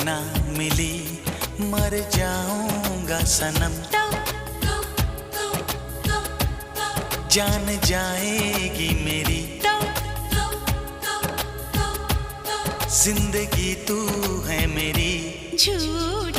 ना मिली मर जाऊंगा सनम। जान जाएगी मेरी जिंदगी तू है मेरी। झूठ